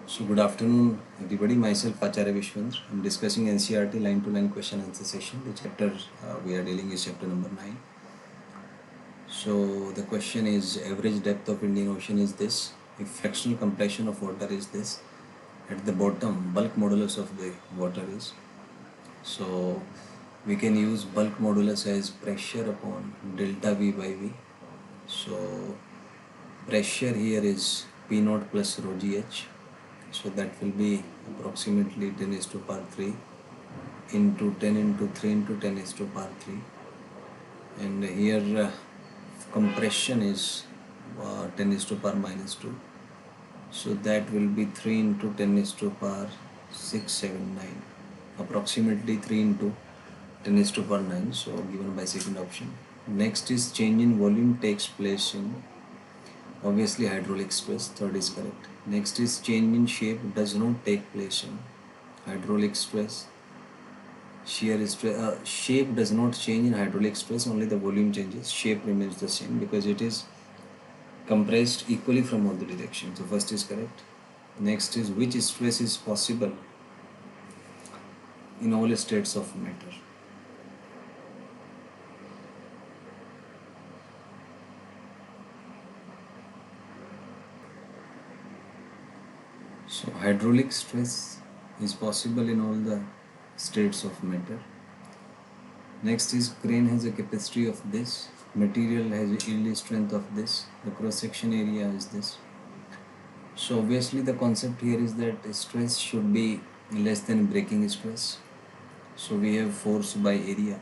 So good afternoon everybody, myself Acharya Vishvendra. I'm discussing NCERT line to line question answer session. The chapter we are dealing is chapter number 9. So the question is, average depth of Indian Ocean is this, if fractional compression of water is this, at the bottom bulk modulus of the water is. So we can use bulk modulus as pressure upon delta V by V. So pressure here is P naught plus rho GH. So that will be approximately 10 is to power 3 into 10 into 3 into 10 is to power 3. And here compression is 10 is to power minus 2. So that will be 3 into 10 is to power 679. Approximately 3 into 10 is to power 9. So given by second option. Next is change in volume takes place in obviously hydraulic stress, third is correct. Next is change in shape does not take place in hydraulic stress. Shear stress, shape does not change in hydraulic stress, only the volume changes, shape remains the same because it is compressed equally from all the directions. So first is correct. Next is which stress is possible in all states of matter. So hydraulic stress is possible in all the states of matter. Next is crane has a capacity of this, material has a yield strength of this, the cross section area is this. So obviously the concept here is that stress should be less than breaking stress. So we have force by area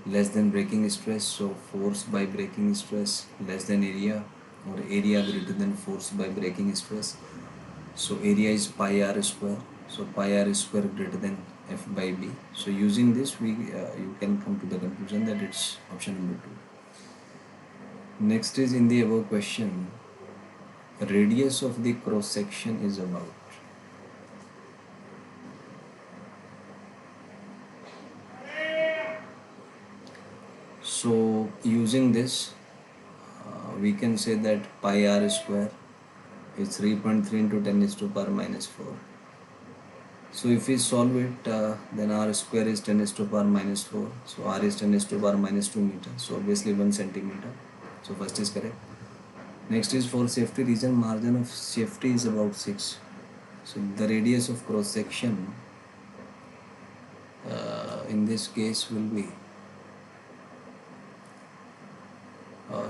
less than breaking stress, so force by breaking stress less than area, or area greater than force by breaking stress. So area is pi r square, so pi r square greater than f by b. So using this you can come to the conclusion that it's option number 2. Next is in the above question, radius of the cross section is about. So using this we can say that pi r square is 3.3 into 10 is to power minus 4. So if we solve it, then r square is 10 is to power minus 4. So r is 10 is to power minus 2 meter. So obviously 1 centimeter. So first is correct. Next is for safety reason, margin of safety is about 6. So the radius of cross section in this case will be,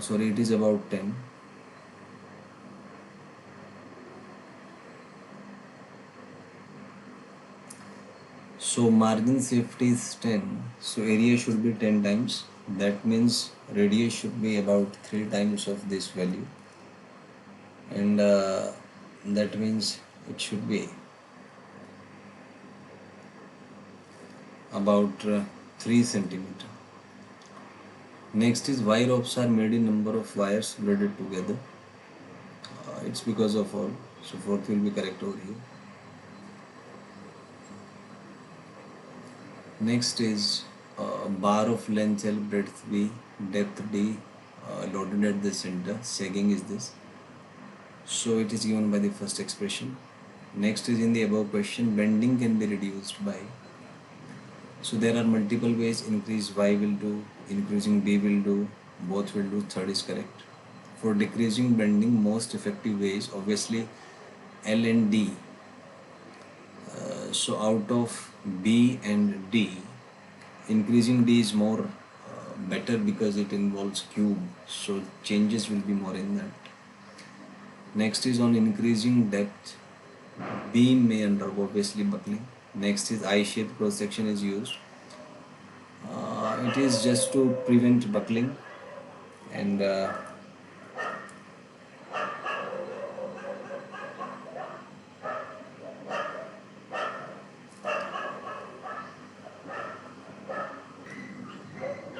sorry, it is about 10. So margin safety is 10. So area should be 10 times. That means radius should be about 3 times of this value. And that means it should be about 3 centimeter. Next is wire ropes are made in number of wires braided together. It's because of all. So fourth will be correct over here. Next is bar of length L, breadth B, depth D, loaded at the center. Sagging is this. So it is given by the first expression. Next is in the above question, bending can be reduced by. So there are multiple ways. Increase Y will do, increasing B will do, both will do. Third is correct. For decreasing bending, most effective ways obviously L and D. So out of B and D, increasing D is more better because it involves cube. So changes will be more in that. Next is on increasing depth, beam may undergo obviously buckling. Next is I-shaped cross section is used. It is just to prevent buckling, and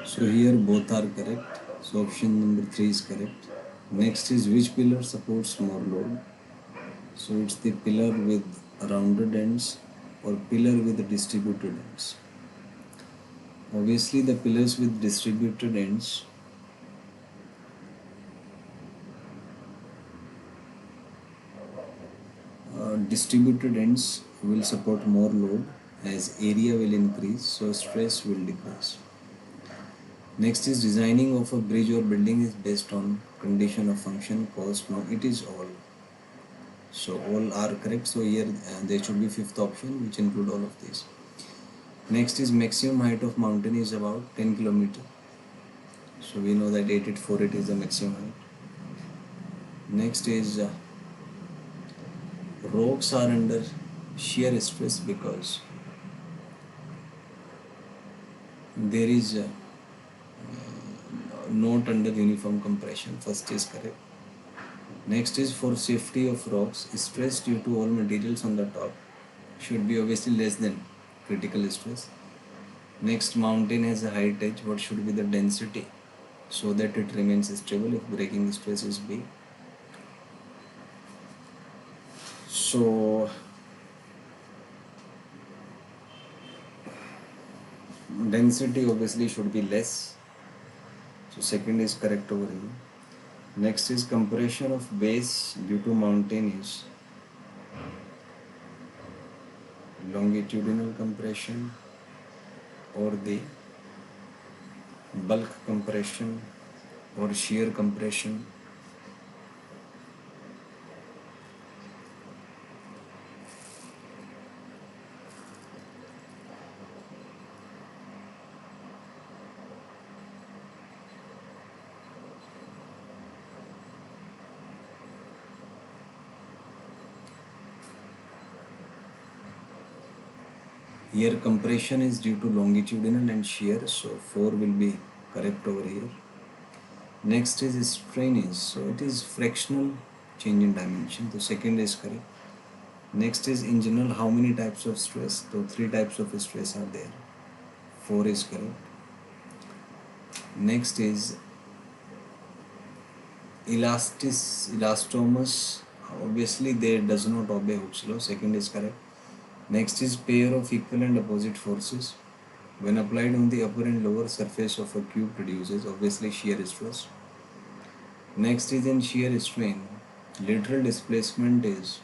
so here both are correct. So option number 3 is correct. Next is which pillar supports more load. So it's the pillar with rounded ends or pillar with distributed ends. Obviously the pillars with distributed ends distributed ends will support more load as area will increase, so stress will decrease. Next is designing of a bridge or building is based on condition of function, cost. No, it is all. So all are correct. So here there should be fifth option which include all of these. Next is maximum height of mountain is about 10 kilometer. So we know that 8848 is the maximum height. Next is rocks are under shear stress because there is not under uniform compression. First is correct. Next is for safety of rocks, stress due to all materials on the top should be obviously less than critical stress. Next, mountain has a height edge. What should be the density so that it remains stable if breaking stress is big? So density obviously should be less. So second is correct over here. Next is compression of base due to mountain is longitudinal compression or the bulk compression or shear compression. Here compression is due to longitudinal and shear, so 4 will be correct over here. Next is strain is, so it is fractional change in dimension, so second is correct. Next is in general how many types of stress, so 3 types of stress are there, 4 is correct. Next is elastomos, obviously there does not obey Hooke's law, second is correct. Next is pair of equal and opposite forces when applied on the upper and lower surface of a cube produces obviously shear stress. Next is in shear strain, lateral displacement is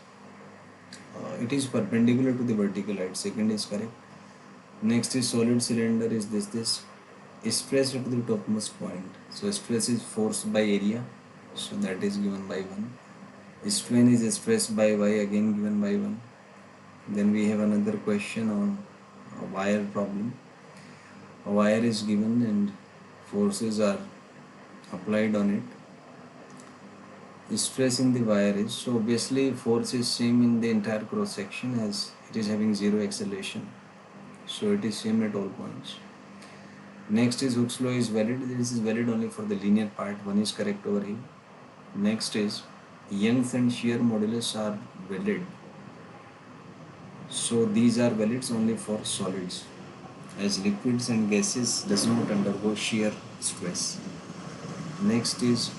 it is perpendicular to the vertical height, second is correct. Next is solid cylinder is this stress at the topmost point, so stress is forced by area, so that is given by 1. Strain is stress by y, again given by 1. Then we have another question on a wire problem. A wire is given and forces are applied on it. Stress in the wire is, so obviously force is same in the entire cross section as it is having 0 acceleration, so it is same at all points. Next is Hooke's law is valid, this is valid only for the linear part, 1 is correct over here. Next is Young's and shear modulus are valid, so these are valid only for solids, as liquids and gases does not undergo shear stress. Next is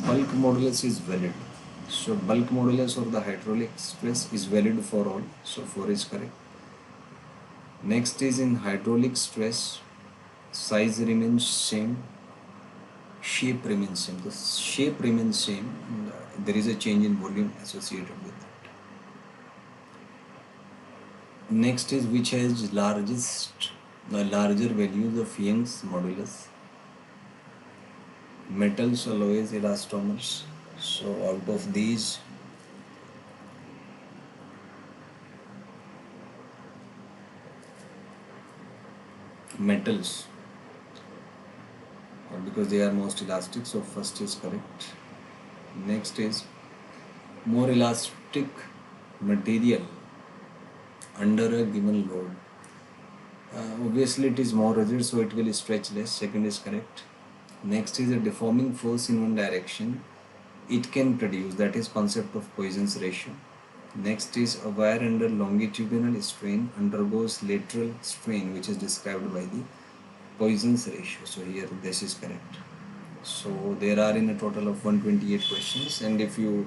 bulk modulus is valid, so bulk modulus or the hydraulic stress is valid for all, so 4 is correct. Next is in hydraulic stress, size remains same, shape remains same, the shape remains same, and there is a change in volume associated with it. Next is which has larger values of Young's modulus, metals, alloys, elastomers. So out of these, metals, because they are most elastic, so first is correct. Next is more elastic material under a given load, obviously it is more rigid, so it will stretch less, second is correct. Next is a deforming force in one direction it can produce, that is concept of Poisson's ratio. Next is a wire under longitudinal strain undergoes lateral strain, which is described by the Poisson's ratio, so here this is correct. So there are in a total of 128 questions, and if you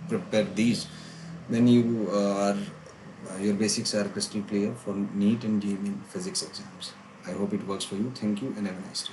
prepare these, then you are your basics are crystal clear for NEET and JEE physics exams. I hope it works for you. Thank you and have a nice day.